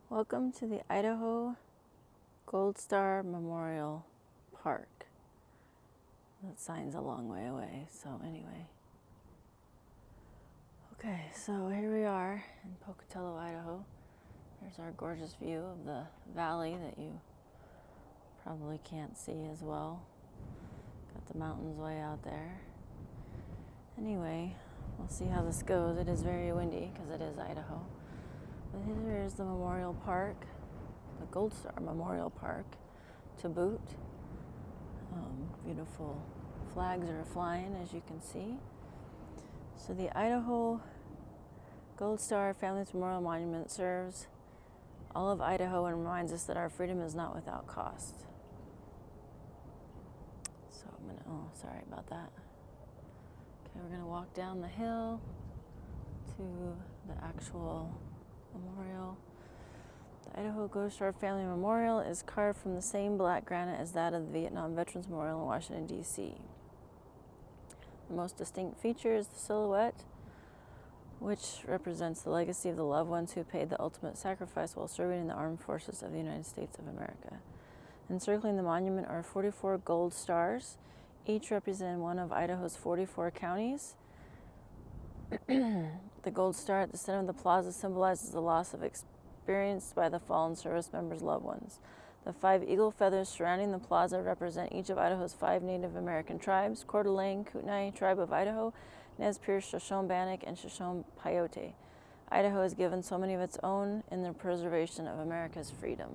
Welcome to the Idaho Gold Star Memorial Park. That sign's a long way away, so anyway. Okay, so here we are in Pocatello, Idaho. There's our gorgeous view of the valley that you probably can't see as well. Got the mountains way out there. Anyway, we'll see how this goes. It is very windy because it is Idaho. But here is the Memorial Park, the Gold Star Memorial Park to boot. Beautiful flags are flying, as you can see. So the Idaho Gold Star Families Memorial Monument serves all of Idaho and reminds us that our freedom is not without cost. So sorry about that. Okay, we're gonna walk down the hill to the actual memorial. The Idaho Gold Star Family Memorial is carved from the same black granite as that of the Vietnam Veterans Memorial in Washington, D.C. The most distinct feature is the silhouette, which represents the legacy of the loved ones who paid the ultimate sacrifice while serving in the armed forces of the United States of America. Encircling the monument are 44 gold stars, each representing one of Idaho's 44 counties. The gold star at the center of the plaza symbolizes the loss of experienced by the fallen service members' loved ones. The 5 eagle feathers surrounding the plaza represent each of Idaho's 5 Native American tribes: Coeur d'Alene, Kootenai Tribe of Idaho, Nez Perce, Shoshone-Bannock, and Shoshone-Paiute. Idaho has given so many of its own in the preservation of America's freedom.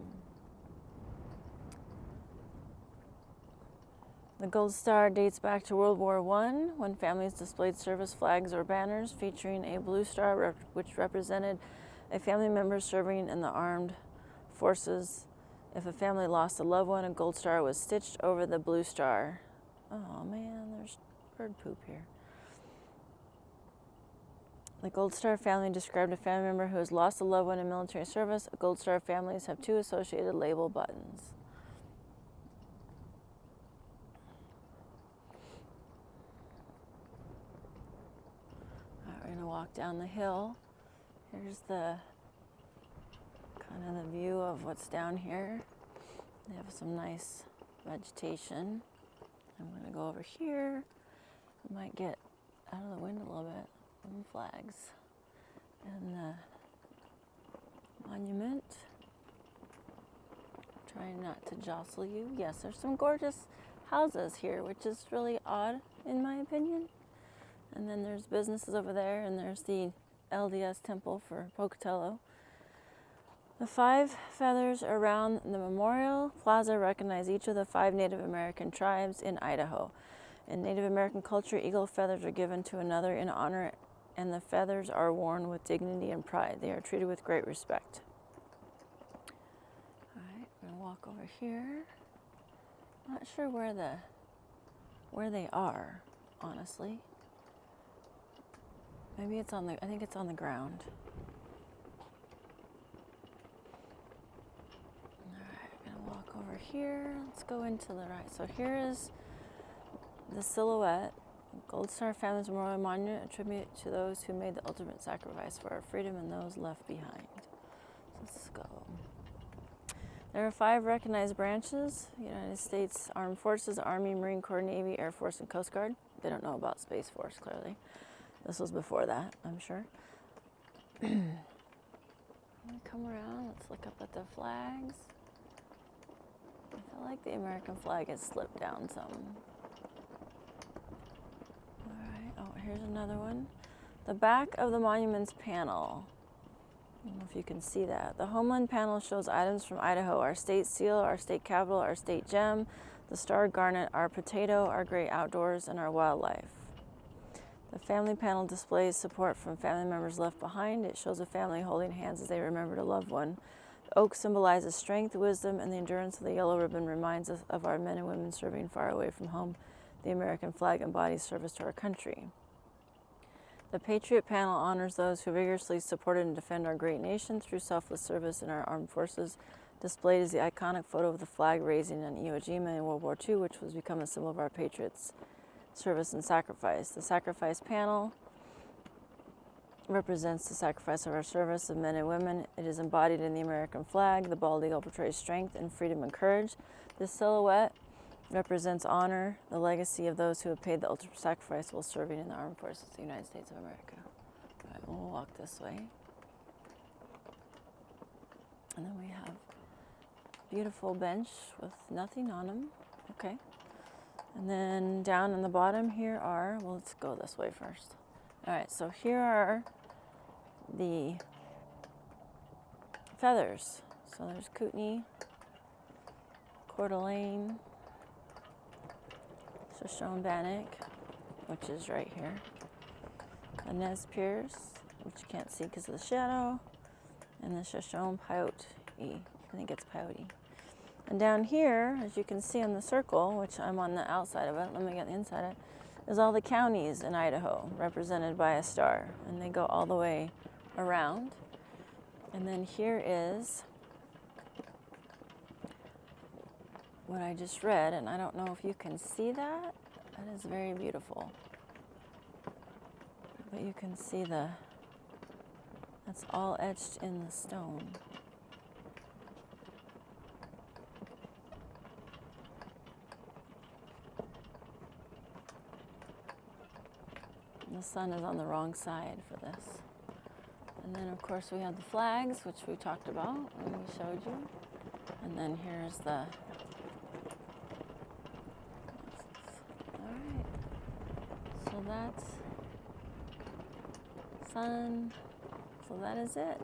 The Gold Star dates back to World War I, when families displayed service flags or banners featuring a blue star which represented a family member serving in the armed forces. If a family lost a loved one, a gold star was stitched over the blue star. Oh man, there's bird poop here. The Gold Star family described a family member who has lost a loved one in military service. Gold Star families have 2 associated label buttons. We're going to walk down the hill. Here's the kind of the view of what's down here. They have some nice vegetation. I'm going to go over here. I might get out of the wind a little bit. Some flags and the monument. Trying not to jostle you. Yes, there's some gorgeous houses here, which is really odd in my opinion. And then there's businesses over there, and there's the LDS temple for Pocatello. The 5 feathers around the memorial plaza recognize each of the 5 Native American tribes in Idaho. In Native American culture, eagle feathers are given to another in honor, and the feathers are worn with dignity and pride. They are treated with great respect. All right, we're gonna walk over here. Not sure where they are, honestly. Maybe it's I think it's on the ground. All right, I'm gonna walk over here. Let's go into the right. So here is the silhouette. Gold Star Families Memorial Monument, a tribute to those who made the ultimate sacrifice for our freedom and those left behind. So let's go. There are 5 recognized branches: United States Armed Forces, Army, Marine Corps, Navy, Air Force, and Coast Guard. They don't know about Space Force, clearly. This was before that, I'm sure. Come around, let's look up at the flags. I feel like the American flag has slipped down some. Alright, oh, here's another one. The back of the monument's panel. I don't know if you can see that. The Homeland panel shows items from Idaho: our state seal, our state capital, our state gem, the starred garnet, our potato, our great outdoors, and our wildlife. The family panel displays support from family members left behind. It shows a family holding hands as they remembered a loved one. The oak symbolizes strength, wisdom, and the endurance of the yellow ribbon reminds us of our men and women serving far away from home. The American flag embodies service to our country. The Patriot panel honors those who vigorously supported and defend our great nation through selfless service in our armed forces. Displayed is the iconic photo of the flag raising on Iwo Jima in World War II, which has become a symbol of our patriots' service and sacrifice. The sacrifice panel represents the sacrifice of our service of men and women. It is embodied in the American flag. The bald eagle portrays strength and freedom and courage. This silhouette represents honor, the legacy of those who have paid the ultimate sacrifice while serving in the armed forces of the United States of America. All right, we'll walk this way. And then we have a beautiful bench with nothing on them. Okay. And then down on the bottom here are, well, let's go this way first. All right, so here are the feathers. So there's Kootenai, Coeur d'Alene, Shoshone-Bannock, which is right here, the Nez Perce, which you can't see because of the shadow, and the Shoshone-Paiute. I think it's Paiute. And down here, as you can see on the circle, which I'm on the outside of it, let me get the inside of it, is all the counties in Idaho represented by a star, and they go all the way around. And then here is what I just read, and I don't know if you can see that. That is very beautiful. But you can see that's all etched in the stone. The sun is on the wrong side for this. And then, of course, we have the flags, which we talked about and we showed you. And then here's the... All right. So that's sun. So that is it.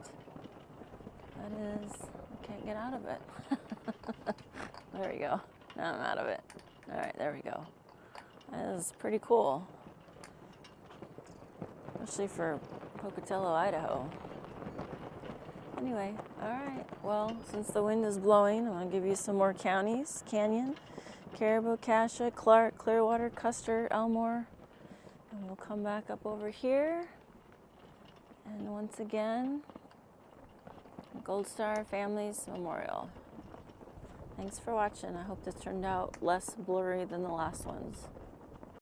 That is... I can't get out of it. There we go. Now I'm out of it. All right, there we go. That is pretty cool. Especially for Pocatello, Idaho. Anyway, all right. Well, since the wind is blowing, I'm going to give you some more counties. Canyon, Caribou, Cassia, Clark, Clearwater, Custer, Elmore. And we'll come back up over here. And once again, Gold Star Families Memorial. Thanks for watching. I hope this turned out less blurry than the last ones.